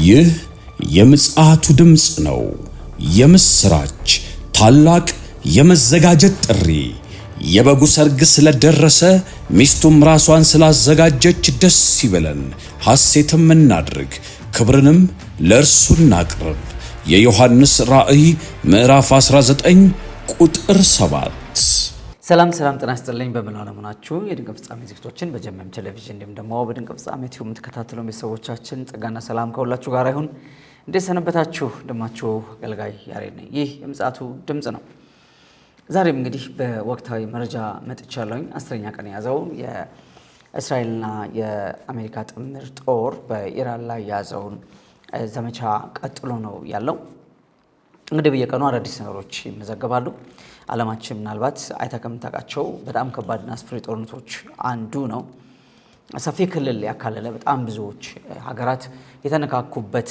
ይህ የምጽአቱ ድምጽ ነው። የምስራች ታላቅ የመዘጋጀት ጥሪ። የበጉ ሰርግ ስለደረሰ ሚስቱም ራሷን ስላዘጋጀች ደስ ይበለን፣ ሐሴትም እናድርግ፣ ክብርንም ለእርሱ እናቅርብ። የዮሐንስ ራእይ ምዕራፍ 19 ቁጥር 7። ሰላም ጤና ይስጥልኝ። በመላው ዓለም ናችሁ የድንቅ ፍጻሜ ዝግጅቶችን በጀመም ቴሌቪዥን እንዲሁም ደግሞ በድንቅ ፍጻሜ ቲዩብ የምትከታተሉ ቤተሰቦቻችን ጸጋና ሰላም ከሁላችሁ ጋር ይሁን። እንዴት ሰነበታችሁ? ደማችሁ አገልጋይ ያሬድ ነኝ። ይህ የምጽአቱ ድምጽ ነው። ዛሬም እንግዲህ በወቅታዊ መረጃ መጥቻለሁኝ። 10ኛ ቀን የያዘው የእስራኤልና የአሜሪካ ጥምር ጦር በኢራን ላይ የያዘውን ዘመቻ ቀጥሎ ነው ያለው። እንግዲህ በየቀኑ አዳዲስ ነገሮች ይመዘገባሉ። ዓለማችን ምናልባት አይታ ከምታውቃቸው በጣም ከባድና አስፈሪ ጦርነቶች አንዱ ነው። ሰፊ ክልል ያካለለ በጣም ብዙዎች ሀገራት የተነካኩበት፣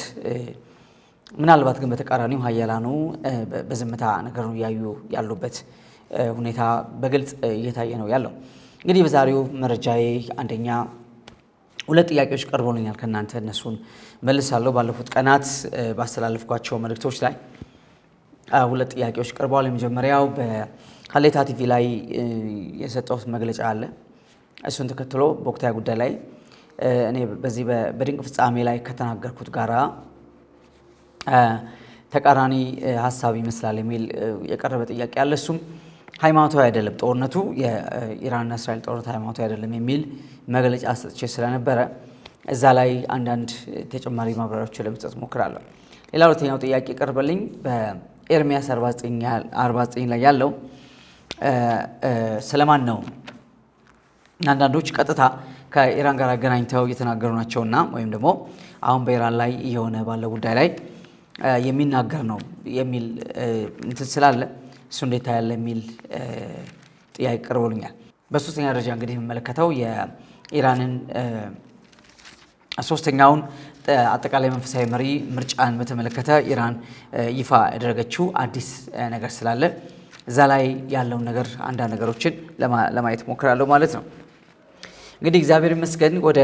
ምናልባት ግን በተቃራኒው ሀያላኑ በዝምታ ነገሩን ያዩ ያሉበት ሁኔታ በግልጽ እየታየ ነው ያለው። እንግዲህ በዛሬው መረጃዬ አንደኛ 2 ጥያቄዎች ቀርቦልኛል ከእናንተ እነሱን መልሳለሁ። ባለፉት ቀናት ባስተላለፍኳቸው መልእክቶች ላይ 2 ጥያቄዎች ቀርበዋል። የመጀመሪያው በሀሌታ ቲቪ ላይ የሰጠሁት መግለጫ አለ። እሱን ተከትሎ በወቅታዊ ጉዳይ ላይ እኔ በዚህ በድንቅ ፍጻሜ ላይ ከተናገርኩት ጋራ ተቃራኒ ሀሳብ ይመስላል የሚል የቀረበ ጥያቄ አለ። እሱም ሃይማኖታዊ አይደለም ጦርነቱ፣ የኢራንና እስራኤል ጦርነት ሃይማኖታዊ አይደለም የሚል መግለጫ ሰጥቼ ስለነበረ እዛ ላይ አንዳንድ ተጨማሪ ማብራሪያዎችን ለመስጠት ሞክራለሁ። ሌላ ሁለተኛው ጥያቄ ቀርበልኝ በኤርሚያስ 49 ላይ ያለው ስለማን ነው? አንዳንዶች ቀጥታ ከኢራን ጋር አገናኝተው እየተናገሩ ናቸውና ወይም ደግሞ አሁን በኢራን ላይ እየሆነ ባለው ጉዳይ ላይ የሚናገር ነው የሚል እንትን ስላለ እሱ እንዴት ታያለ የሚል ጥያቄ ቀርቦልኛል። በሶስተኛ ደረጃ እንግዲህ የምመለከተው የኢራንን ሶስተኛውን አጠቃላይ መንፈሳዊ መሪ ምርጫን በተመለከተ ኢራን ይፋ ያደረገችው አዲስ ነገር ስላለ እዛ ላይ ያለውን ነገር አንዳንድ ነገሮችን ለማየት ሞክራለሁ ማለት ነው። እንግዲህ እግዚአብሔር ይመስገን ወደ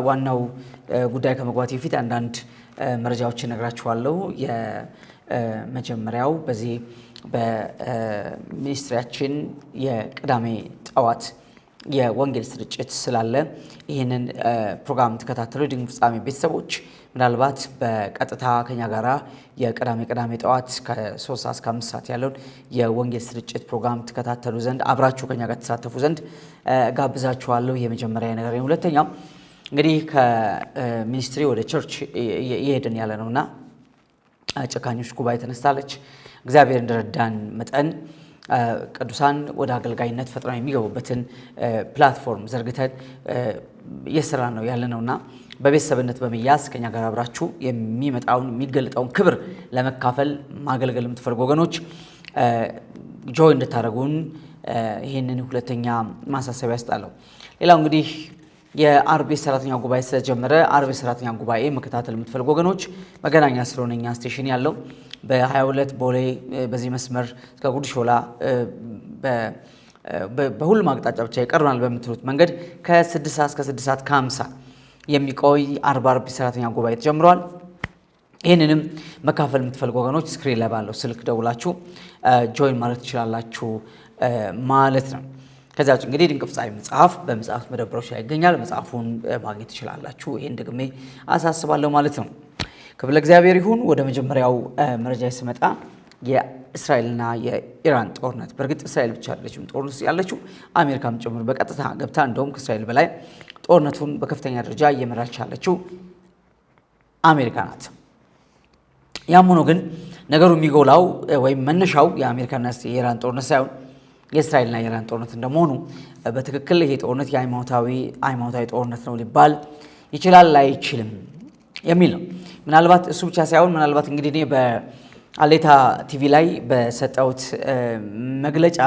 ዋናው ጉዳይ ከመግባት በፊት አንዳንድ መረጃዎችን ነግራችኋለሁ። የመጀመሪያው በዚህ በሚኒስትሪያችን የቅዳሜ ጠዋት የወንጌል ስርጭት ስላለ ይህንን ፕሮግራም ተከታተሉ ድንቅ ፍጻሜ ቤተሰቦች ምናልባት በቀጥታ ከኛ ጋራ የቅዳሜ ጠዋት ከ3 እስከ 5 ሰዓት ያለውን የወንጌል ስርጭት ፕሮግራም ተከታተሉ ዘንድ አብራችሁ ከኛ ጋር ተሳተፉ ዘንድ ጋብዛችኋለሁ። የመጀመሪያ ነገር ነው። ሁለተኛው እንግዲህ ከሚኒስትሪ ወደ ቸርች እየሄድን ያለ ነውና ጨካኞች ጉባኤ ተነስታለች። እግዚአብሔር እንደረዳን መጠን ቅዱሳን ወደ አገልጋይነት ፈጥነው የሚገቡበትን ፕላትፎርም ዘርግተን እየሰራን ነው ያለነውና በቤተሰብነት በመያዝ ከኛ ጋር አብራችሁ የሚመጣውን የሚገልጠውን ክብር ለመካፈል ማገልገል የምትፈልጉ ወገኖች ጆይ እንድታደርጉን ይህንን ሁለተኛ ማሳሰቢያ ያስጣለሁ። ሌላው እንግዲህ የአርብ ሰራተኛ ጉባኤ ስለጀመረ አርብ ሰራተኛ ጉባኤ መከታተል የምትፈልጉ ወገኖች መገናኛ ስለሆነኛ ስቴሽን ያለው በ22 ቦሌ በዚህ መስመር እስከ ጉድ ሾላ በሁሉም አቅጣጫ ብቻ ይቀርናል በምትሉት መንገድ ከ6 ሰዓት እስከ 6 ሰዓት ከ50 የሚቆይ አርብ ሰራተኛ ጉባኤ ተጀምሯል። ይህንንም መካፈል የምትፈልጉ ወገኖች ስክሪን ላይ ባለው ስልክ ደውላችሁ ጆይን ማለት ትችላላችሁ ማለት ነው። ከዛ ውጭ እንግዲህ ድንቅ ፍጻሜ መጽሐፍ በመጽሐፍ መደብሮች ላይ ይገኛል። መጽሐፉን ማግኘት ትችላላችሁ። ይሄን ደግሜ አሳስባለሁ ማለት ነው። ክብር ለእግዚአብሔር ይሁን። ወደ መጀመሪያው መረጃ ስመጣ የእስራኤልና የኢራን ጦርነት። በእርግጥ እስራኤል ብቻ አይደለችም ጦርነት ያለችው፣ አሜሪካም ጭምር በቀጥታ ገብታ እንደውም ከእስራኤል በላይ ጦርነቱን በከፍተኛ ደረጃ እየመራች ያለችው አሜሪካ ናት። ያም ሆኖ ግን ነገሩ የሚጎላው ወይም መነሻው የአሜሪካና የኢራን ጦርነት ሳይሆን የእስራኤልና የኢራን ጦርነት እንደመሆኑ በትክክል ይሄ ጦርነት የሃይማኖታዊ ጦርነት ነው ሊባል ይችላል አይችልም የሚል ነው። ምናልባት እሱ ብቻ ሳይሆን ምናልባት እንግዲህ እኔ በሀሌታ ቲቪ ላይ በሰጠሁት መግለጫ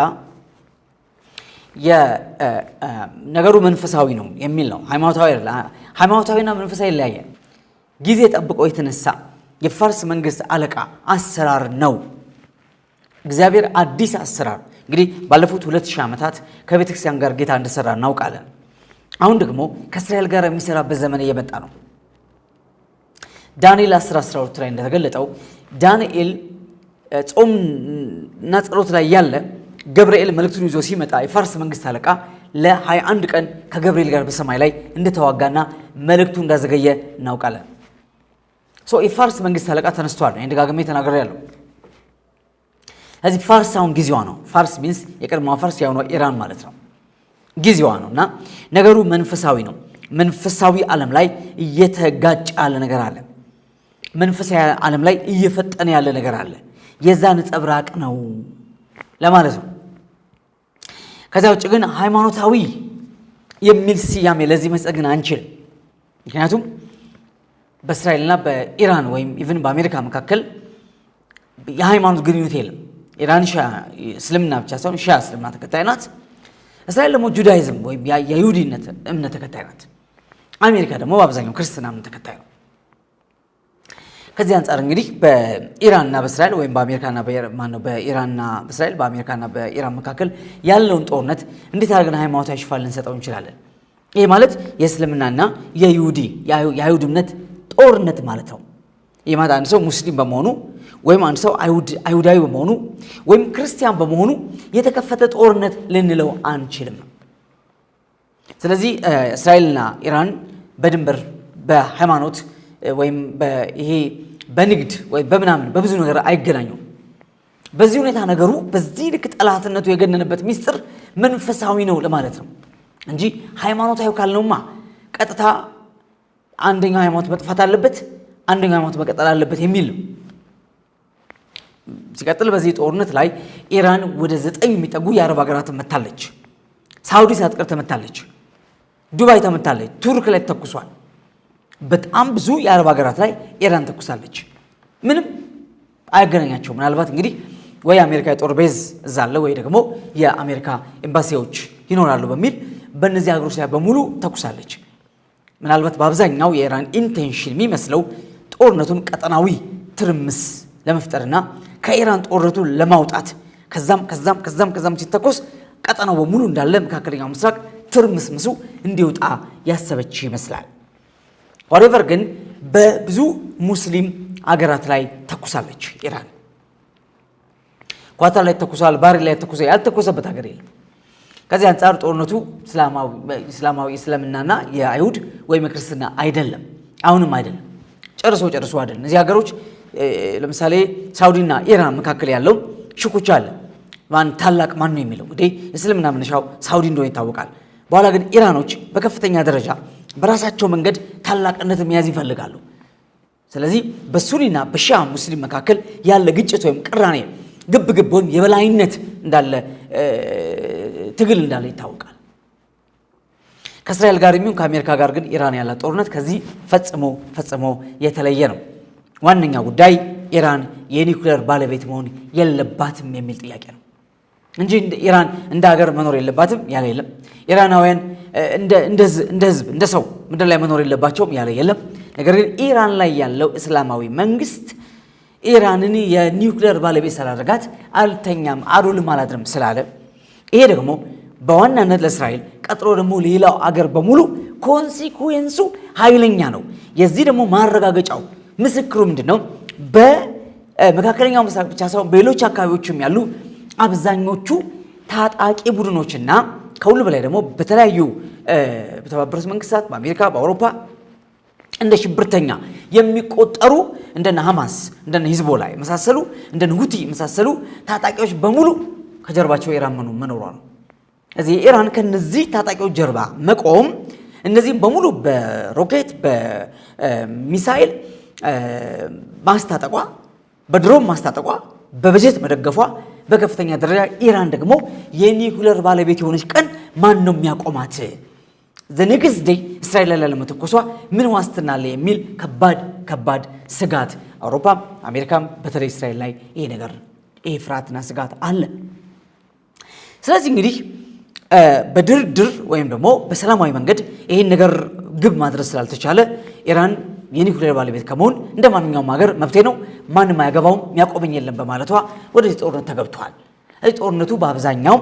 ነገሩ መንፈሳዊ ነው የሚል ነው። ሃይማኖታዊና መንፈሳዊ ይለያያል። ጊዜ ጠብቆ የተነሳ የፋርስ መንግስት አለቃ አሰራር ነው። እግዚአብሔር አዲስ አሰራር እንግዲህ ባለፉት 2000 ዓመታት ከቤተክርስቲያን ጋር ጌታ እንደሰራ እናውቃለን። አሁን ደግሞ ከእስራኤል ጋር የሚሰራበት ዘመን እየመጣ ነው። ዳንኤል 10:12 ላይ እንደተገለጠው ዳንኤል ጾምና ጸሎት ላይ ያለ ገብርኤል መልእክቱን ይዞ ሲመጣ የፋርስ መንግስት አለቃ ለ21 ቀን ከገብርኤል ጋር በሰማይ ላይ እንደተዋጋና መልእክቱ እንዳዘገየ እናውቃለን። የፋርስ መንግስት አለቃ ተነስቷል። እኔ ደጋግሜ ተናግሬያለሁ። ስለዚህ ፋርስ አሁን ጊዜዋ ነው። ፋርስ ሚንስ የቀድሞዋ ፋርስ ያሁኗ ኢራን ማለት ነው። ጊዜዋ ነው እና ነገሩ መንፈሳዊ ነው። መንፈሳዊ ዓለም ላይ እየተጋጨ ያለ ነገር አለ። መንፈሳዊ ዓለም ላይ እየፈጠነ ያለ ነገር አለ። የዛ ነጸብራቅ ነው ለማለት ነው። ከዛ ውጭ ግን ሃይማኖታዊ የሚል ስያሜ ለዚህ መስጠት ግን አንችልም። ምክንያቱም በእስራኤልና በኢራን ወይም ኢቭን በአሜሪካ መካከል የሃይማኖት ግንኙነት የለም። ኢራን እስልምና ብቻ ሳይሆን ሺዓ እስልምና ተከታይ ናት። እስራኤል ደግሞ ጁዳይዝም ወይም የይሁዲነት እምነት ተከታይ ናት። አሜሪካ ደግሞ በአብዛኛው ክርስትና እምነት ተከታይ ነው። ከዚህ አንጻር እንግዲህ በኢራንና በእስራኤል ወይም በኢራንና በእስራኤል በአሜሪካና በኢራን መካከል ያለውን ጦርነት እንዴት አድርገን ሃይማኖታዊ ሽፋን ልንሰጠው እንችላለን? ይሄ ማለት የእስልምናና የአይሁድ እምነት ጦርነት ማለት ነው። ይህ ማለት አንድ ሰው ሙስሊም በመሆኑ ወይም አንድ ሰው አይሁዳዊ በመሆኑ ወይም ክርስቲያን በመሆኑ የተከፈተ ጦርነት ልንለው አንችልም። ስለዚህ እስራኤልና ኢራን በድንበር በሃይማኖት ወይም ይሄ በንግድ ወይም በምናምን በብዙ ነገር አይገናኙም። በዚህ ሁኔታ ነገሩ በዚህ ልክ ጠላትነቱ የገነነበት ሚስጥር መንፈሳዊ ነው ለማለት ነው እንጂ ሃይማኖታዊ ካልነውማ ቀጥታ አንደኛው ሃይማኖት መጥፋት አለበት፣ አንደኛው ሃይማኖት መቀጠል አለበት የሚል ነው። ሲቀጥል በዚህ ጦርነት ላይ ኢራን ወደ 9 የሚጠጉ የአረብ ሀገራትን መታለች። ሳውዲ ሳትቀር ተመታለች። ዱባይ ተመታለች። ቱርክ ላይ ተኩሷል። በጣም ብዙ የአረብ ሀገራት ላይ ኢራን ተኩሳለች። ምንም አያገናኛቸው። ምናልባት እንግዲህ ወይ አሜሪካ የጦር ቤዝ እዛ አለ ወይ ደግሞ የአሜሪካ ኤምባሲዎች ይኖራሉ በሚል በእነዚህ ሀገሮች ላይ በሙሉ ተኩሳለች። ምናልባት በአብዛኛው የኢራን ኢንቴንሽን የሚመስለው ጦርነቱን ቀጠናዊ ትርምስ ለመፍጠርና ከኢራን ጦርነቱን ለማውጣት ከዛም ሲተኮስ ቀጠናው በሙሉ እንዳለ መካከለኛው ምስራቅ ትርምስምሱ እንዲወጣ ያሰበች ይመስላል። ሆሬቨር ግን በብዙ ሙስሊም አገራት ላይ ተኩሳለች ኢራን። ኳታር ላይ ተኩሷል፣ ባህሬን ላይ ተኩሷል። ያልተኮሰበት ሀገር የለም። ከዚህ አንጻር ጦርነቱ እስልምናና የአይሁድ ወይም ክርስትና አይደለም፣ አሁንም አይደለም፣ ጨርሶ አይደለም። እነዚህ ሀገሮች ለምሳሌ ሳውዲና ኢራን መካከል ያለው ሽኩቻ አለ። ታላቅ ማን ነው የሚለው እንግዲህ እስልምና መነሻው ሳውዲ እንደሆነ ይታወቃል። በኋላ ግን ኢራኖች በከፍተኛ ደረጃ በራሳቸው መንገድ ታላቅነት መያዝ ይፈልጋሉ። ስለዚህ በሱኒና በሺዓ ሙስሊም መካከል ያለ ግጭት ወይም ቅራኔ ግብ ወይም የበላይነት እንዳለ ትግል እንዳለ ይታወቃል። ከእስራኤል ጋር የሚሆን ከአሜሪካ ጋር ግን ኢራን ያላት ጦርነት ከዚህ ፈጽሞ የተለየ ነው። ዋነኛ ጉዳይ ኢራን የኒውክሌር ባለቤት መሆን የለባትም የሚል ጥያቄ ነው እንጂ ኢራን እንደ ሀገር መኖር የለባትም ያለ የለም። ኢራናውያን እንደ ህዝብ እንደ ሰው ምድር ላይ መኖር የለባቸውም ያለ የለም። ነገር ግን ኢራን ላይ ያለው እስላማዊ መንግስት ኢራንን የኒውክሌር ባለቤት ስላደረጋት አልተኛም አሉልም አላድርም ስላለ ይሄ ደግሞ በዋናነት ለእስራኤል ቀጥሎ ደግሞ ሌላው አገር በሙሉ ኮንሲኩዌንሱ ኃይለኛ ነው። የዚህ ደግሞ ማረጋገጫው ምስክሩ ምንድነው? በመካከለኛው ምስራቅ ብቻ ሳይሆን በሌሎች አካባቢዎችም ያሉ አብዛኞቹ ታጣቂ ቡድኖችና ከሁሉ በላይ ደግሞ በተለያዩ በተባበሩት መንግስታት፣ በአሜሪካ፣ በአውሮፓ እንደ ሽብርተኛ የሚቆጠሩ እንደነ ሐማስ፣ እንደነ ሂዝቦላ የመሳሰሉ እንደነ ሁቲ የመሳሰሉ ታጣቂዎች በሙሉ ከጀርባቸው ኢራን መኖሯ ነው። እዚህ ኢራን ከነዚህ ታጣቂዎች ጀርባ መቆም እነዚህም በሙሉ በሮኬት በሚሳኤል ማስታጠቋ፣ በድሮን ማስታጠቋ፣ በበጀት መደገፏ በከፍተኛ ደረጃ ኢራን ደግሞ የኒውክሌር ባለቤት የሆነች ቀን ማን ነው የሚያቆማት? ዘኔክስ ዴይ እስራኤል ላይ ለመተኮሷ ምን ዋስትና አለ የሚል ከባድ ስጋት አውሮፓም አሜሪካም በተለይ እስራኤል ላይ ይሄ ፍርሃትና ስጋት አለ። ስለዚህ እንግዲህ በድርድር ወይም ደግሞ በሰላማዊ መንገድ ይሄን ነገር ግብ ማድረስ ስላልተቻለ ኢራን የኒውክሌር ባለቤት ከመሆን እንደማንኛውም ሀገር መብቴ ነው ማንም አያገባውም የሚያቆመኝ የለም በማለቷ ወደዚህ ጦርነት ተገብቷል። ጦርነቱ በአብዛኛው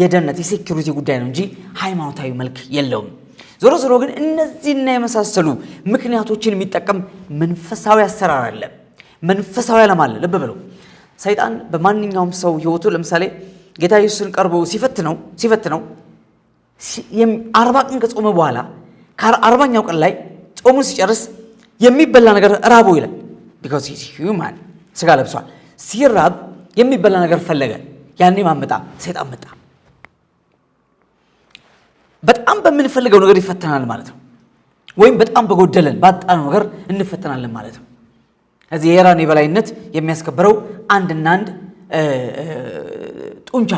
የደህንነት የሴኩሪቲ ጉዳይ ነው እንጂ ሃይማኖታዊ መልክ የለውም። ዞሮ ዞሮ ግን እነዚህና የመሳሰሉ ምክንያቶችን የሚጠቀም መንፈሳዊ አሰራር አለ፣ መንፈሳዊ ዓላማ አለ። ልብ በሉ። ሰይጣን በማንኛውም ሰው ህይወቱ ለምሳሌ ጌታ ኢየሱስን ቀርቦ ሲፈትነው 40 ቀን ከጾመ በኋላ ከ40ኛው ቀን ላይ ጾሙን ሲጨርስ የሚበላ ነገር ራቦ ይላል። because he is human ስጋ ለብሷል። ሲራብ የሚበላ ነገር ፈለገ። ያኔ ማመጣ ሰይጣን መጣ። በጣም በምንፈልገው ነገር ይፈተናል ማለት ነው። ወይም በጣም በጎደለን ባጣነው ነገር እንፈተናለን ማለት ነው። እዚህ የኢራን የበላይነት የሚያስከብረው አንድና አንድ ጡንቻ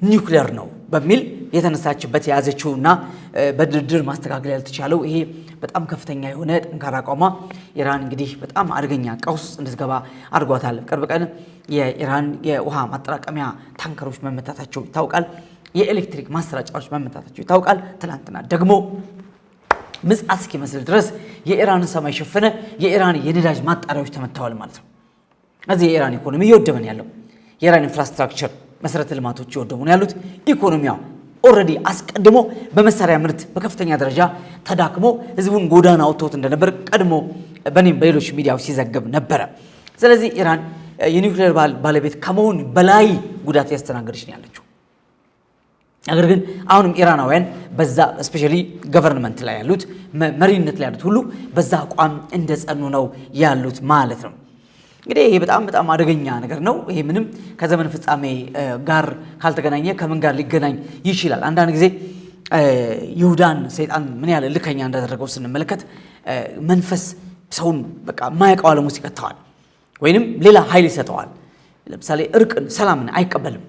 ኒውክሌር ነው በሚል የተነሳችበት የያዘችውና በድርድር ማስተካከል ያልተቻለው ይሄ በጣም ከፍተኛ የሆነ ጠንካራ አቋሟ ኢራን እንግዲህ በጣም አደገኛ ቀውስ እንድትገባ አድርጓታል። ቅርብ ቀን የኢራን የውሃ ማጠራቀሚያ ታንከሮች መመታታቸው ይታወቃል። የኤሌክትሪክ ማሰራጫዎች መመታታቸው ይታወቃል። ትላንትና ደግሞ ምጽአት እስኪመስል ድረስ የኢራን ሰማይ ሸፈነ። የኢራን የነዳጅ ማጣሪያዎች ተመተዋል ማለት ነው። እዚህ የኢራን ኢኮኖሚ እየወደመን ያለው የኢራን ኢንፍራስትራክቸር መሰረተ ልማቶች እየወደሙ ነው ያሉት። ኢኮኖሚያ ኦልሬዲ አስቀድሞ በመሳሪያ ምርት በከፍተኛ ደረጃ ተዳክሞ ህዝቡን ጎዳና አውጥቶት እንደነበር ቀድሞ በኔም በሌሎች ሚዲያዎች ሲዘገብ ነበረ። ስለዚህ ኢራን የኒውክሌር ባለቤት ከመሆን በላይ ጉዳት ያስተናገደች ነው ያለችው። ነገር ግን አሁንም ኢራናውያን በዛ ስፔሻሊ ገቨርንመንት ላይ ያሉት መሪነት ላይ ያሉት ሁሉ በዛ አቋም እንደጸኑ ነው ያሉት ማለት ነው። እንግዲህ ይሄ በጣም በጣም አደገኛ ነገር ነው። ይሄ ምንም ከዘመን ፍጻሜ ጋር ካልተገናኘ ከምን ጋር ሊገናኝ ይችላል? አንዳንድ ጊዜ ይሁዳን ሰይጣን ምን ያህል ልከኛ እንዳደረገው ስንመለከት መንፈስ ሰውን በቃ ማያውቀው ዓለም ውስጥ ይከተዋል፣ ወይንም ሌላ ኃይል ይሰጠዋል። ለምሳሌ እርቅን፣ ሰላምን አይቀበልም፣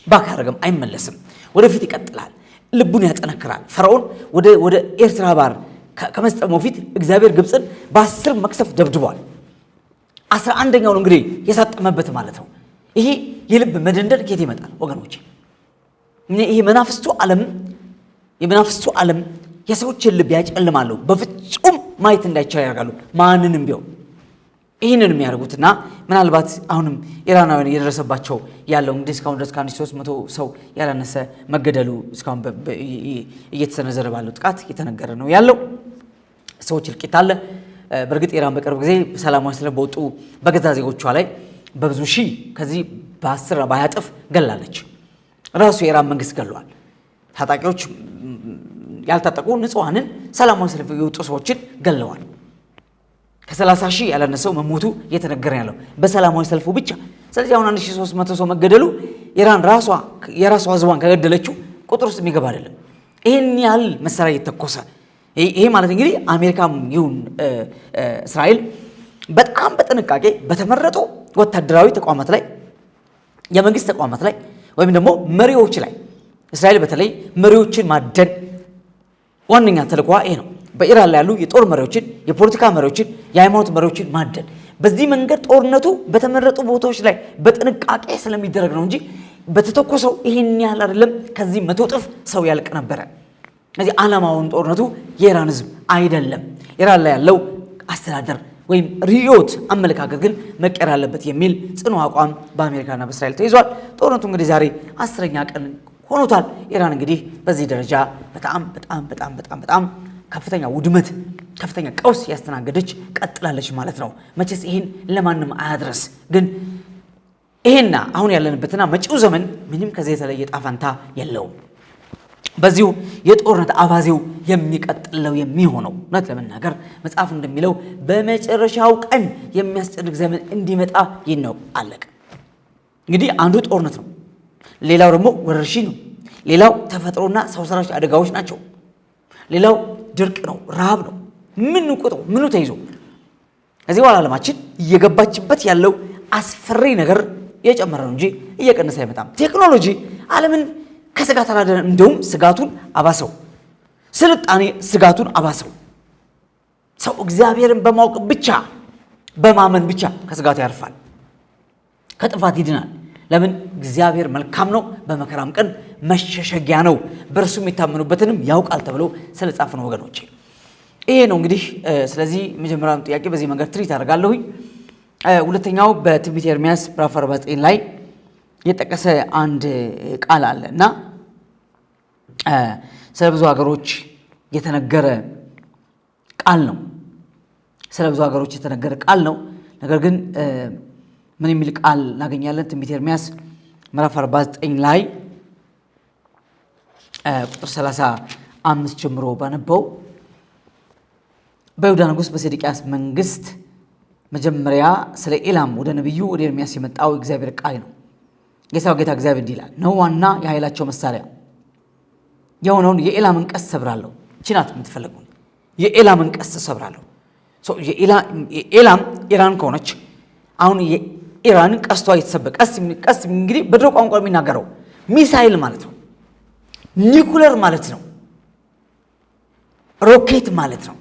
ባክ ያደርግም፣ አይመለስም፣ ወደፊት ይቀጥላል፣ ልቡን ያጠነክራል። ፈርዖን ወደ ኤርትራ ባህር ከመስጠሙ በፊት እግዚአብሔር ግብፅን በ10 መቅሰፍት ደብድቧል። 11ኛው ነው እንግዲህ የሳጠመበት ማለት ነው። ይሄ የልብ መደንደን ከየት ይመጣል ወገኖች? ይሄ የመናፍስቱ ዓለም የሰዎችን ልብ ያጨልማሉ፣ በፍጹም ማየት እንዳይቻል ያደርጋሉ። ማንንም ቢሆን ይህንን የሚያደርጉትና ምናልባት አሁንም ኢራናውያን እየደረሰባቸው ያለው እንግዲህ እስካሁን ድረስ ከ1300 ሰው ያላነሰ መገደሉ እስካሁን እየተሰነዘረ ባለው ጥቃት እየተነገረ ነው ያለው። ሰዎች እልቂት አለ። በእርግጥ ኢራን በቅርብ ጊዜ ሰላማዊ ሰልፍ በወጡ በገዛ ዜጎቿ ላይ በብዙ ሺህ ከዚህ በ10 በ20 እጥፍ ገላለች። ራሱ የኢራን መንግስት ገሏል። ታጣቂዎች ያልታጠቁ ንጹሃንን ሰላማዊ ሰልፍ የወጡ ሰዎችን ገለዋል። ከ30 ሺህ ያላነሰው መሞቱ እየተነገረ ያለው በሰላማዊ ሰልፉ ብቻ። ስለዚህ አሁን 1300 ሰው መገደሉ ኢራን የራሷ ህዝቧን ከገደለችው ቁጥር ውስጥ የሚገባ አይደለም። ይህን ያህል መሳሪያ እየተኮሰ ይሄ ማለት እንግዲህ አሜሪካም ይሁን እስራኤል በጣም በጥንቃቄ በተመረጡ ወታደራዊ ተቋማት ላይ የመንግስት ተቋማት ላይ ወይም ደግሞ መሪዎች ላይ እስራኤል በተለይ መሪዎችን ማደን ዋነኛ ተልዕኮዋ ይሄ ነው። በኢራን ላይ ያሉ የጦር መሪዎችን፣ የፖለቲካ መሪዎችን፣ የሃይማኖት መሪዎችን ማደን። በዚህ መንገድ ጦርነቱ በተመረጡ ቦታዎች ላይ በጥንቃቄ ስለሚደረግ ነው እንጂ በተተኮሰው ይሄን ያህል አይደለም። ከዚህ 100 እጥፍ ሰው ያልቅ ነበረ። ስለዚህ ዓላማውን ጦርነቱ የኢራን ህዝብ አይደለም። ኢራን ላይ ያለው አስተዳደር ወይም ሪዮት አመለካከት ግን መቀየር አለበት የሚል ጽኑ አቋም በአሜሪካና በእስራኤል ተይዟል። ጦርነቱ እንግዲህ ዛሬ 10ኛ ቀን ሆኖታል። ኢራን እንግዲህ በዚህ ደረጃ በጣም ከፍተኛ ውድመት፣ ከፍተኛ ቀውስ ያስተናገደች ቀጥላለች ማለት ነው። መቼስ ይሄን ለማንም አያድረስ። ግን ይሄና አሁን ያለንበትና መጪው ዘመን ምንም ከዚህ የተለየ ጣፋንታ የለውም። በዚሁ የጦርነት አባዜው የሚቀጥለው የሚሆነው እውነት ለመናገር መጽሐፍ እንደሚለው በመጨረሻው ቀን የሚያስጨንቅ ዘመን እንዲመጣ ይነው አለቀ። እንግዲህ አንዱ ጦርነት ነው፣ ሌላው ደግሞ ወረርሽኝ ነው፣ ሌላው ተፈጥሮና ሰው ሰራሽ አደጋዎች ናቸው፣ ሌላው ድርቅ ነው፣ ረሃብ ነው። ምኑ ተይዞ ከዚህ በኋላ ዓለማችን እየገባችበት ያለው አስፈሪ ነገር እየጨመረ ነው እንጂ እየቀነሰ አይመጣም። ቴክኖሎጂ ዓለምን ከስጋት አላደረም፣ እንደውም ስጋቱን አባሰው። ስልጣኔ ስጋቱን አባሰው። ሰው እግዚአብሔርን በማወቅ ብቻ በማመን ብቻ ከስጋቱ ያርፋል፣ ከጥፋት ይድናል። ለምን? እግዚአብሔር መልካም ነው፣ በመከራም ቀን መሸሸጊያ ነው፣ በእርሱ የሚታመኑበትንም ያውቃል ተብሎ ስለጻፈ ነው ወገኖቼ። ይሄ ነው እንግዲህ። ስለዚህ መጀመሪያው ጥያቄ በዚህ መንገድ ትሪት አደርጋለሁኝ። ሁለተኛው በትንቢተ ኤርምያስ ምዕራፍ 49 ላይ የጠቀሰ አንድ ቃል አለ እና ስለ ብዙ ሀገሮች የተነገረ ቃል ነው። ስለ ብዙ ሀገሮች የተነገረ ቃል ነው። ነገር ግን ምን የሚል ቃል እናገኛለን? ትንቢተ ኤርምያስ ምዕራፍ 49 ላይ ቁጥር 35 ጀምሮ ባነበው በይሁዳ ንጉሥ በሴዴቅያስ መንግስት መጀመሪያ ስለ ኤላም ወደ ነቢዩ ወደ ኤርምያስ የመጣው እግዚአብሔር ቃል ነው። ጌታው ጌታ እግዚአብሔር እንዲህ ይላል፣ ነው ዋና የኃይላቸው መሳሪያ የሆነውን የኤላምን ቀስት ሰብራለሁ። ችናት የምትፈልጉ የኤላምን ቀስት ሰብራለሁ። የኤላም ኢራን ከሆነች አሁን የኢራን ቀስቷ የተሰበረ ቀስት እንግዲህ በድሮ ቋንቋ የሚናገረው ሚሳይል ማለት ነው፣ ኒኩለር ማለት ነው፣ ሮኬት ማለት ነው።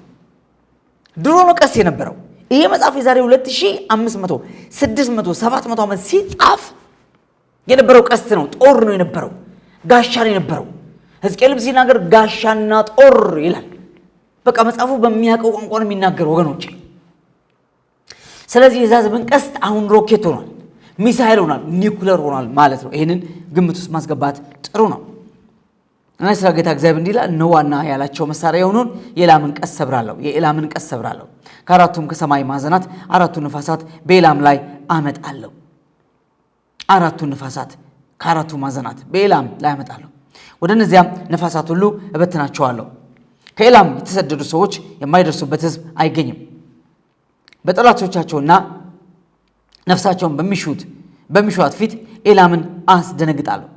ድሮ ነው ቀስት የነበረው። ይሄ መጽሐፍ የዛሬ 2500 600 700 ዓመት ሲጻፍ የነበረው ቀስት ነው። ጦር ነው የነበረው፣ ጋሻ ነው የነበረው። ሕዝቅኤልም ሲናገር ጋሻና ጦር ይላል። በቃ መጽሐፉ በሚያውቀው ቋንቋ ነው የሚናገር ወገኖቼ። ስለዚህ የዛ ዘመን ቀስት አሁን ሮኬት ሆኗል፣ ሚሳይል ሆኗል፣ ኒኩለር ሆኗል ማለት ነው። ይህንን ግምት ውስጥ ማስገባት ጥሩ ነው። እና ስለ ጌታ እግዚአብሔር እንዲህ ይላል፣ ነው ዋና ያላቸው መሳሪያ የሆነውን የኤላምን ቀስት ሰብራለሁ። የኤላምን ቀስት ሰብራለሁ፣ ከአራቱም ከሰማይ ማዕዘናት አራቱን ነፋሳት በኤላም ላይ አመጣለሁ። አራቱን ነፋሳት ከአራቱ ማዕዘናት በኤላም ላይ አመጣለሁ፣ ወደ እነዚያም ነፋሳት ሁሉ እበትናቸዋለሁ። ከኤላም የተሰደዱ ሰዎች የማይደርሱበት ሕዝብ አይገኝም። በጠላቶቻቸውና ነፍሳቸውን በሚሹት ፊት ኤላምን አስደነግጣለሁ።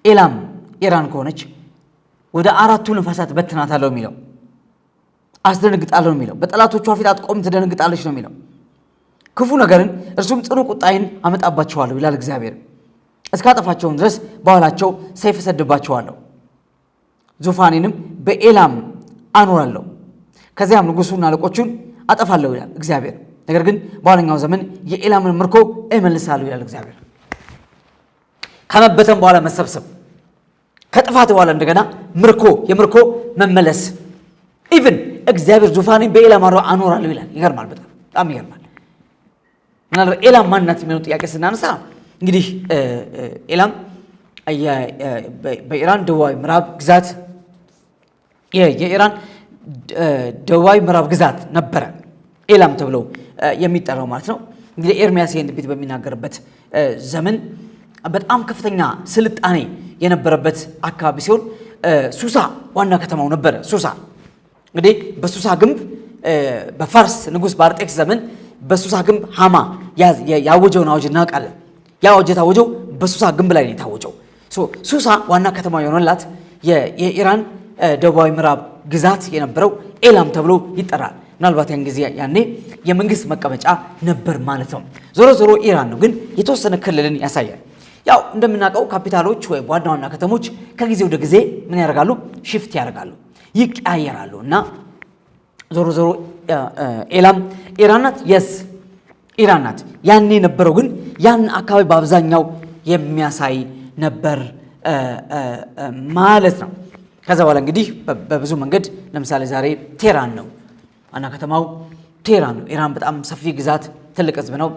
ኤላም ኢራን ከሆነች ወደ አራቱ ነፋሳት በትናታለሁ የሚለው አስደነግጣለሁ የሚለው በጠላቶቿ ፊት አትቆም ትደነግጣለች ነው የሚለው። ክፉ ነገርን እርሱም ጽኑ ቁጣዬን አመጣባቸዋለሁ ይላል እግዚአብሔር። እስካጠፋቸውም ድረስ በኋላቸው ሰይፍ እሰድባቸዋለሁ፣ ዙፋኔንም በኤላም አኖራለሁ፣ ከዚያም ንጉሡና አለቆቹን አጠፋለሁ ይላል እግዚአብሔር። ነገር ግን በኋለኛው ዘመን የኤላምን ምርኮ እመልሳለሁ ይላል እግዚአብሔር። ከመበተን በኋላ መሰብሰብ፣ ከጥፋት በኋላ እንደገና የምርኮ መመለስ። ኢቭን እግዚአብሔር ዙፋኔን በኤላም አኖራለሁ ይላል። ይገርማል፣ በጣም ይገርማል። ምናልባት ኤላም ማንናት የሚለው ጥያቄ ስናነሳ እንግዲህ ኤላም በኢራን ደቡባዊ ምዕራብ ግዛት የኢራን ደቡባዊ ምዕራብ ግዛት ነበረ ኤላም ተብሎ የሚጠራው ማለት ነው። እንግዲህ ኤርምያስ ይህን ትንቢት በሚናገርበት ዘመን በጣም ከፍተኛ ስልጣኔ የነበረበት አካባቢ ሲሆን ሱሳ ዋና ከተማው ነበረ። ሱሳ እንግዲህ በሱሳ ግንብ በፋርስ ንጉሥ በአርጤክስ ዘመን በሱሳ ግንብ ሃማ ያወጀውን አዋጅ እናውቃለን። ያ አዋጅ የታወጀው በሱሳ ግንብ ላይ ነው የታወጀው። ሱሳ ዋና ከተማ የሆነላት የኢራን ደቡባዊ ምዕራብ ግዛት የነበረው ኤላም ተብሎ ይጠራል። ምናልባት ያን ጊዜ ያኔ የመንግስት መቀመጫ ነበር ማለት ነው። ዞሮ ዞሮ ኢራን ነው፣ ግን የተወሰነ ክልልን ያሳያል። ያው እንደምናውቀው ካፒታሎች ወይም ዋና ዋና ከተሞች ከጊዜ ወደ ጊዜ ምን ያደርጋሉ? ሽፍት ያደርጋሉ፣ ይቀያየራሉ። እና ዞሮ ዞሮ ኤላም ኢራን ናት። የስ ኢራን ናት። ያኔ የነበረው ግን ያን አካባቢ በአብዛኛው የሚያሳይ ነበር ማለት ነው። ከዛ በኋላ እንግዲህ በብዙ መንገድ ለምሳሌ ዛሬ ቴህራን ነው ዋና ከተማው፣ ቴህራን ነው። ኢራን በጣም ሰፊ ግዛት፣ ትልቅ ህዝብ ነው።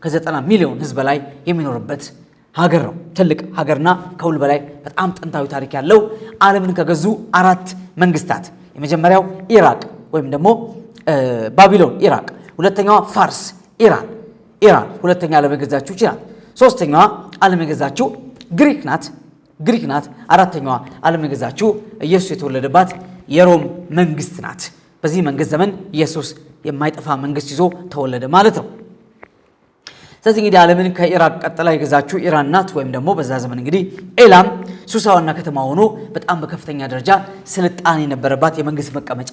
ከ90 ሚሊዮን ህዝብ በላይ የሚኖርበት ሀገር ነው። ትልቅ ሀገርና ከሁሉ በላይ በጣም ጥንታዊ ታሪክ ያለው ዓለምን ከገዙ 4 መንግስታት፣ የመጀመሪያው ኢራቅ ወይም ደግሞ ባቢሎን ኢራቅ፣ ሁለተኛዋ ፋርስ ኢራን ሁለተኛ ዓለም የገዛችው ናት። ሶስተኛዋ ዓለም የገዛችው ግሪክ ናት። አራተኛዋ ዓለም የገዛችው ኢየሱስ የተወለደባት የሮም መንግስት ናት። በዚህ መንግስት ዘመን ኢየሱስ የማይጠፋ መንግስት ይዞ ተወለደ ማለት ነው። ስለዚህ እንግዲህ ዓለምን ከኢራቅ ቀጥላ የገዛችው ኢራን ናት። ወይም ደግሞ በዛ ዘመን እንግዲህ ኤላም ሱሳ ዋና ከተማ ሆኖ በጣም በከፍተኛ ደረጃ ስልጣኔ የነበረባት የመንግስት መቀመጫ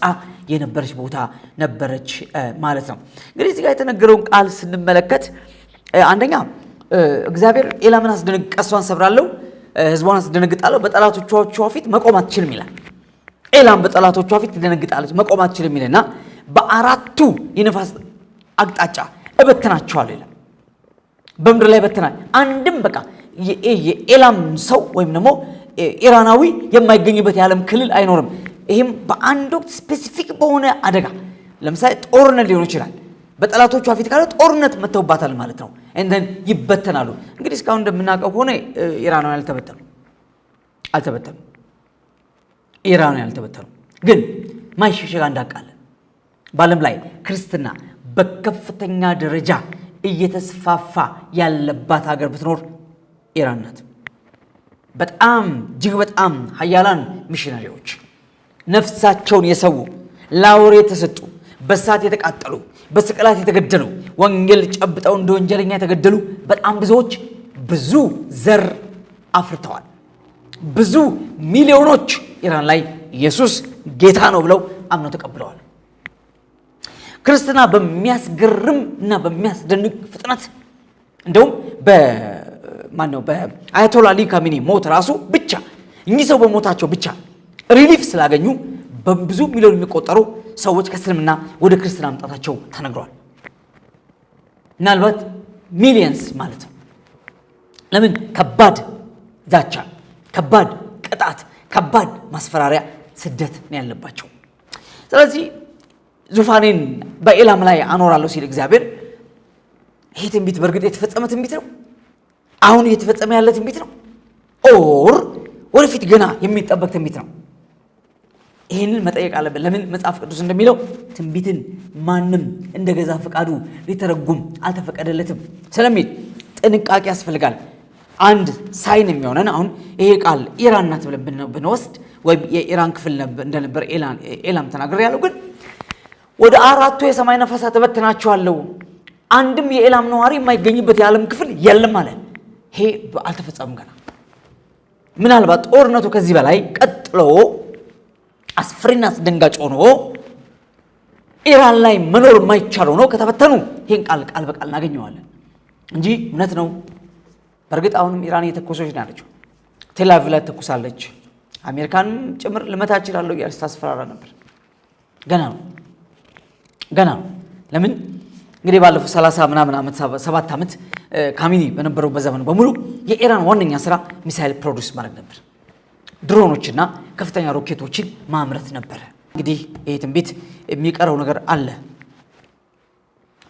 የነበረች ቦታ ነበረች ማለት ነው። እንግዲህ እዚህ ጋር የተነገረውን ቃል ስንመለከት አንደኛ እግዚአብሔር ኤላምን ቀስቷን ሰብራለሁ፣ ህዝቧን አስደነግጣለሁ፣ በጠላቶቿ ፊት መቆም አትችልም ይላል። ኤላም በጠላቶቿ ፊት ትደነግጣለች፣ መቆም አትችልም ይልና በአራቱ የነፋስ አቅጣጫ እበትናቸዋለሁ ይላል። በምድር ላይ በትናል። አንድም በቃ የኤላም ሰው ወይም ደግሞ ኢራናዊ የማይገኝበት የዓለም ክልል አይኖርም። ይህም በአንድ ወቅት ስፔሲፊክ በሆነ አደጋ፣ ለምሳሌ ጦርነት ሊሆን ይችላል። በጠላቶቿ ፊት ካለ ጦርነት መተውባታል ማለት ነው። እንደን ይበተናሉ። እንግዲህ እስካሁን እንደምናውቀው ሆነ ኢራናውያን አልተበተኑ ኢራናውያን አልተበተኑ። ግን ማይሸሸግ እንዳቃለ በዓለም ላይ ክርስትና በከፍተኛ ደረጃ እየተስፋፋ ያለባት ሀገር ብትኖር ኢራን ናት። በጣም እጅግ በጣም ኃያላን ሚሽነሪዎች ነፍሳቸውን የሰው ላውሬ የተሰጡ በእሳት የተቃጠሉ በስቅላት የተገደሉ ወንጌል ጨብጠው እንደ ወንጀለኛ የተገደሉ በጣም ብዙዎች ብዙ ዘር አፍርተዋል። ብዙ ሚሊዮኖች ኢራን ላይ ኢየሱስ ጌታ ነው ብለው አምነው ተቀብለዋል። ክርስትና በሚያስገርም እና በሚያስደንቅ ፍጥነት እንደውም በአያቶላ አሊ ካሚኒ ሞት ራሱ ብቻ እኚህ ሰው በሞታቸው ብቻ ሪሊፍ ስላገኙ በብዙ ሚሊዮን የሚቆጠሩ ሰዎች ከእስልምና ወደ ክርስትና መምጣታቸው ተነግሯል። ምናልባት ሚሊየንስ ማለት ነው። ለምን? ከባድ ዛቻ፣ ከባድ ቅጣት፣ ከባድ ማስፈራሪያ፣ ስደት ነው ያለባቸው። ስለዚህ ዙፋኔን በኤላም ላይ አኖራለሁ ሲል እግዚአብሔር ይሄ ትንቢት በእርግጥ የተፈጸመ ትንቢት ነው? አሁን እየተፈጸመ ያለ ትንቢት ነው? ኦር ወደፊት ገና የሚጠበቅ ትንቢት ነው? ይህንን መጠየቅ አለብን። ለምን? መጽሐፍ ቅዱስ እንደሚለው ትንቢትን ማንም እንደገዛ ፈቃዱ ሊተረጉም አልተፈቀደለትም ስለሚል ጥንቃቄ ያስፈልጋል። አንድ ሳይን የሚሆነን አሁን ይሄ ቃል ኢራን ናት ብለን ብንወስድ ወይም የኢራን ክፍል እንደነበር ኤላም ተናገር ያለው ግን ወደ 4 የሰማይ ነፋሳት ተበትናቸዋለሁ፣ አንድም የኤላም ነዋሪ የማይገኝበት የዓለም ክፍል የለም አለ። ይሄ አልተፈጸመም ገና። ምናልባት ጦርነቱ ከዚህ በላይ ቀጥሎ አስፈሪና አስደንጋጭ ሆኖ ኢራን ላይ መኖር የማይቻል ሆኖ ከተበተኑ ይሄን ቃል በቃል እናገኘዋለን እንጂ እውነት ነው። በእርግጥ አሁንም ኢራን እየተኮሰች ነው ያለችው። ቴል አቪቭ ላይ ተኩሳለች። አሜሪካንም ጭምር ልመታ እችላለሁ እያለች ታስፈራራ ነበር። ገና ነው። ለምን? እንግዲህ ባለፈው 30 ምናምን ዓመት 7 ዓመት ካሚኒ በነበረው በዘመኑ በሙሉ የኢራን ዋነኛ ስራ ሚሳይል ፕሮዲውስ ማድረግ ነበር። ድሮኖችና ከፍተኛ ሮኬቶችን ማምረት ነበር። እንግዲህ ይሄ ትንቢት የሚቀረው ነገር አለ።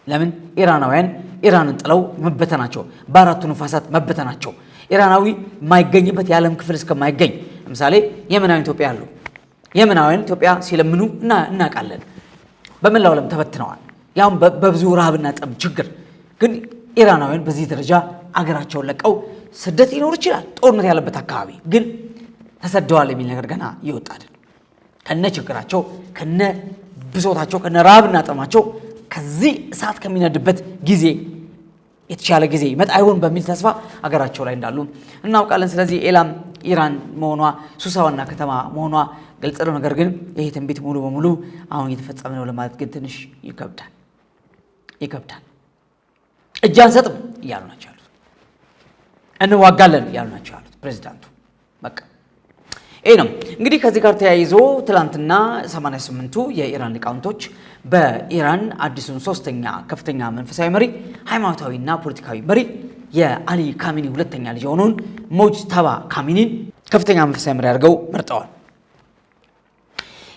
ለምን? ኢራናውያን ኢራንን ጥለው መበተናቸው፣ በ4ቱ ነፋሳት መበተናቸው፣ ኢራናዊ የማይገኝበት የዓለም ክፍል እስከማይገኝ። ለምሳሌ የመናውያን ኢትዮጵያ አሉ። የመናውያን ኢትዮጵያ ሲለምኑ እናውቃለን። በመላው ዓለም ተበትነዋል። ያውም በብዙ ረሃብና ጠም ችግር። ግን ኢራናውያን በዚህ ደረጃ አገራቸውን ለቀው ስደት ሊኖር ይችላል፣ ጦርነት ያለበት አካባቢ ግን ተሰደዋል የሚል ነገር ገና ይወጣል። ከነ ችግራቸው፣ ከነ ብሶታቸው፣ ከነ ረሃብና ጠማቸው ከዚህ እሳት ከሚነድበት ጊዜ የተሻለ ጊዜ ይመጣ አይሆን በሚል ተስፋ አገራቸው ላይ እንዳሉ እናውቃለን። ስለዚህ ኤላም ኢራን መሆኗ ሱሳ ዋና ከተማ መሆኗ ግልጽ ነው። ነገር ግን ይሄ ትንቢት ሙሉ በሙሉ አሁን እየተፈጸመ ነው ለማለት ግን ትንሽ ይከብዳል። እጅ አንሰጥም እያሉ ናቸው ያሉት፣ እንዋጋለን እያሉ ናቸው ያሉት ፕሬዚዳንቱ። በቃ ይሄ ነው እንግዲህ። ከዚህ ጋር ተያይዞ ትላንትና 88ቱ የኢራን ሊቃውንቶች በኢራን አዲሱን 3ኛ ከፍተኛ መንፈሳዊ መሪ፣ ሃይማኖታዊና ፖለቲካዊ መሪ የአሊ ካሚኒ ሁለተኛ ልጅ የሆነውን ሞጅታባ ካሚኒን ከፍተኛ መንፈሳዊ መሪ አድርገው መርጠዋል።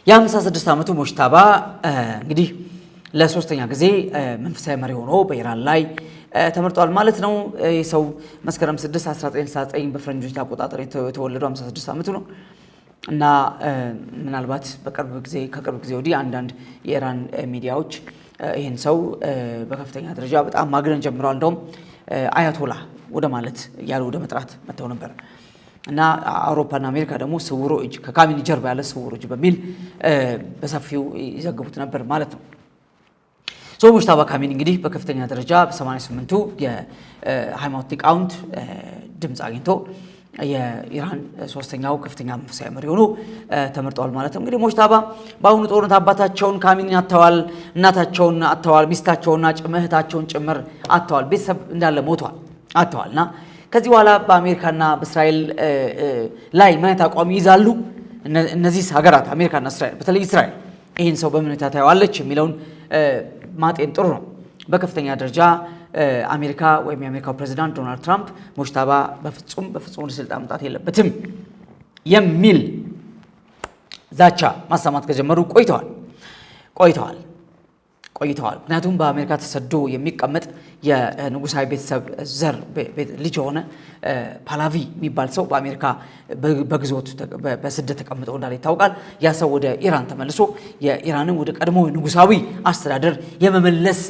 የ56 ዓመቱ ሞጅታባ እንግዲህ ለ3ኛ ጊዜ መንፈሳዊ መሪ ሆኖ በኢራን ላይ ተመርጧል ማለት ነው። ይህ ሰው መስከረም 6 1969 በፈረንጆች አቆጣጠር የተወለደው 56 ዓመቱ ነው እና ምናልባት ከቅርብ ጊዜ ወዲህ አንዳንድ የኢራን ሚዲያዎች ይህን ሰው በከፍተኛ ደረጃ በጣም ማግነን ጀምረዋል። እንደውም አያቶላ ወደ ማለት ያሉ ወደ መጥራት መጥተው ነበር እና አውሮፓና አሜሪካ ደግሞ ስውሩ እጅ ከካሚኒ ጀርባ ያለ ስውሩ እጅ በሚል በሰፊው ይዘግቡት ነበር ማለት ነው። ሞጅታባ ካሚኒ እንግዲህ በከፍተኛ ደረጃ በ88ቱ የሃይማኖት ሊቃውንት ድምፅ አግኝቶ የኢራን 3ኛው ከፍተኛ መንፈሳዊ መሪ ሆኖ ተመርጠዋል ማለት ነው። እንግዲህ ሞጅታባ በአሁኑ ጦርነት አባታቸውን ካሚኒን አጥተዋል፣ እናታቸውን አጥተዋል፣ ሚስታቸውንና እህታቸውን ጭምር አጥተዋል፣ ቤተሰብ እንዳለ ሞቷል አጥተዋልና ከዚህ በኋላ በአሜሪካና በእስራኤል ላይ ምን አይነት አቋም ይይዛሉ እነዚህ ሀገራት? አሜሪካና እስራኤል፣ በተለይ እስራኤል ይህን ሰው በምን ሁኔታ ታየዋለች የሚለውን ማጤን ጥሩ ነው። በከፍተኛ ደረጃ አሜሪካ ወይም የአሜሪካው ፕሬዚዳንት ዶናልድ ትራምፕ ሞጅታባ በፍጹም ወደ ስልጣን መምጣት የለበትም የሚል ዛቻ ማሰማት ከጀመሩ ቆይተዋል። ቆይተዋል። ምክንያቱም በአሜሪካ ተሰዶ የሚቀመጥ የንጉሳዊ ቤተሰብ ዘር ልጅ የሆነ ፓላቪ የሚባል ሰው በአሜሪካ በግዞት በስደት ተቀምጦ እንዳለ ይታወቃል። ያ ሰው ወደ ኢራን ተመልሶ የኢራንን ወደ ቀድሞ ንጉሳዊ አስተዳደር የመመለስ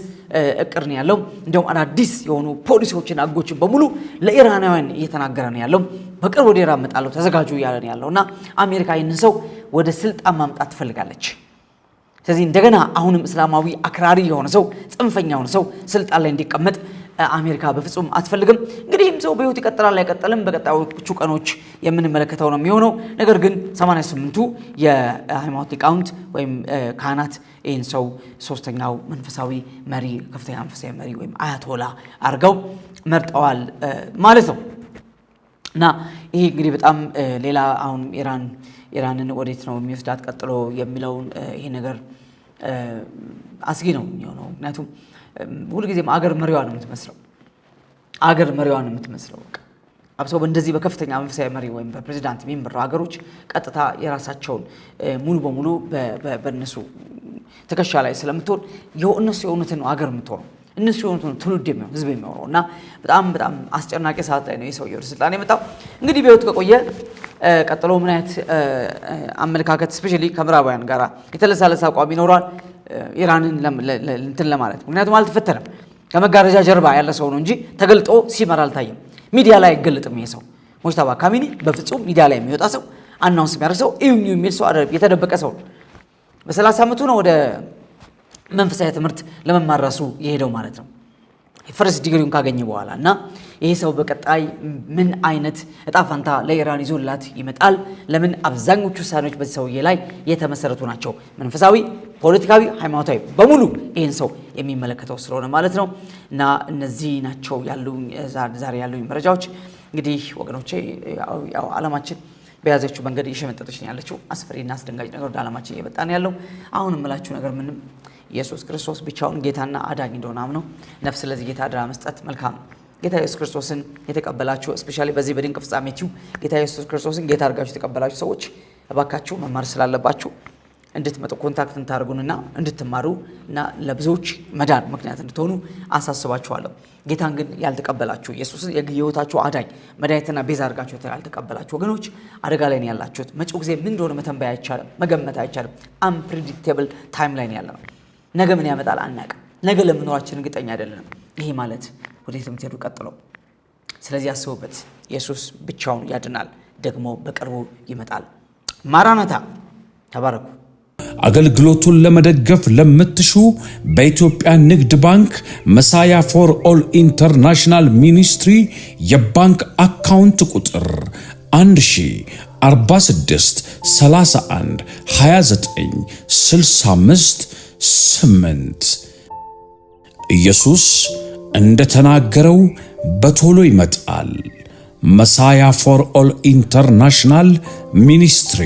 እቅድ ነው ያለው። እንደውም አዳዲስ የሆኑ ፖሊሲዎችን አጎችን በሙሉ ለኢራናውያን እየተናገረ ነው ያለው። በቅርብ ወደ ኢራን መጣለው ተዘጋጁ እያለ ነው ያለውና አሜሪካ ይህንን ሰው ወደ ስልጣን ማምጣት ትፈልጋለች። ስለዚህ እንደገና አሁንም እስላማዊ አክራሪ የሆነ ሰው ጽንፈኛ የሆነ ሰው ስልጣን ላይ እንዲቀመጥ አሜሪካ በፍጹም አትፈልግም። እንግዲህም ሰው በህይወት ይቀጥላል አይቀጥልም በቀጣዮቹ ቀኖች የምንመለከተው ነው የሚሆነው። ነገር ግን 88ቱ የሃይማኖት ሊቃውንት ወይም ካህናት ይህን ሰው ሶስተኛው መንፈሳዊ መሪ ከፍተኛ መንፈሳዊ መሪ ወይም አያቶላ አድርገው መርጠዋል ማለት ነው። እና ይሄ እንግዲህ በጣም ሌላ አሁን ኢራንን ወዴት ነው የሚወስዳት ቀጥሎ የሚለውን ይሄ ነገር አስጊ ነው የሚሆነው። ምክንያቱም ሁልጊዜም አገር መሪዋ ነው የምትመስለው። አብሰው በእንደዚህ በከፍተኛ መንፈሳዊ መሪ ወይም በፕሬዚዳንት የሚመሩ ሀገሮች ቀጥታ የራሳቸውን ሙሉ በሙሉ በእነሱ ትከሻ ላይ ስለምትሆን እነሱ የሆኑትን ነው አገር የምትሆነው፣ እነሱ የሆኑትን ትውልድ የሚሆን ህዝብ የሚሆነው እና በጣም አስጨናቂ ሰዓት ላይ ነው የሰውየው ወደ ስልጣን የመጣው። እንግዲህ በህይወት ከቆየ ቀጥሎ ምን አይነት አመለካከት ስፔሻሊ ከምዕራባውያን ጋር የተለሳለሰ አቋም ይኖራል ኢራንን እንትን ለማለት። ምክንያቱም አልተፈተነም፣ ከመጋረጃ ጀርባ ያለ ሰው ነው እንጂ ተገልጦ ሲመራ አልታየም። ሚዲያ ላይ አይገለጥም። ይሄ ሰው ሙጅተባ ካሚኒ በፍጹም ሚዲያ ላይ የሚወጣ ሰው አናውንስ የሚያደርግ ሰው እዩ የሚል ሰው የተደበቀ ሰው ነው። በ30 ዓመቱ ነው ወደ መንፈሳዊ ትምህርት ለመማር ራሱ የሄደው ማለት ነው ፈርስት ዲግሪውን ካገኘ በኋላ እና ይሄ ሰው በቀጣይ ምን አይነት እጣ ፋንታ ለኢራን ይዞላት ይመጣል? ለምን አብዛኞቹ ውሳኔዎች በዚህ ሰውዬ ላይ የተመሰረቱ ናቸው። መንፈሳዊ፣ ፖለቲካዊ፣ ሃይማኖታዊ በሙሉ ይህን ሰው የሚመለከተው ስለሆነ ማለት ነው። እና እነዚህ ናቸው ዛሬ ያሉኝ መረጃዎች። እንግዲህ ወገኖቼ ያው ዓለማችን በያዘችው መንገድ እየሸመጠጠች ነው ያለችው። አስፈሪና አስደንጋጭ ነገር ወደ ዓለማችን እየመጣ ነው ያለው። አሁን የምላችሁ ነገር ምንም ኢየሱስ ክርስቶስ ብቻውን ጌታና አዳኝ እንደሆነ አምነው ነፍስ ለዚህ ጌታ አደራ መስጠት መልካም ነው። ጌታ ኢየሱስ ክርስቶስን የተቀበላችሁ ስፔሻሊ በዚህ በድንቅ ፍጻሜ ቲዩብ ጌታ ኢየሱስ ክርስቶስን ጌታ አድርጋችሁ የተቀበላችሁ ሰዎች እባካችሁ መማር ስላለባችሁ እንድትመጡ ኮንታክት እንታርጉንና እንድትማሩ እና ለብዙዎች መዳን ምክንያት እንድትሆኑ አሳስባችኋለሁ። ጌታን ግን ያልተቀበላችሁ ኢየሱስን የህይወታችሁ አዳኝ መድኃኒትና ቤዛ አድርጋችሁ ያልተቀበላችሁ ወገኖች አደጋ ላይ ነው ያላችሁት። መጪው ጊዜ ምን እንደሆነ መተንበይ አይቻልም፣ መገመት አይቻልም። አንፕሬዲክቴብል ታይም ላይ ነው ያለነው። ነገ ምን ያመጣል አናውቅም። ነገ ለመኖራችን እርግጠኛ አይደለንም። ይሄ ማለት ወዴት የምትሄዱ ቀጥለው። ስለዚህ አስቡበት። ኢየሱስ ብቻውን ያድናል፣ ደግሞ በቅርቡ ይመጣል። ማራናታ። ተባረኩ። አገልግሎቱን ለመደገፍ ለምትሹ በኢትዮጵያ ንግድ ባንክ መሳያ ፎር ኦል ኢንተርናሽናል ሚኒስትሪ የባንክ አካውንት ቁጥር 1046 31 29 65 8 ኢየሱስ እንደተናገረው በቶሎ ይመጣል። መሳያ ፎር ኦል ኢንተርናሽናል ሚኒስትሪ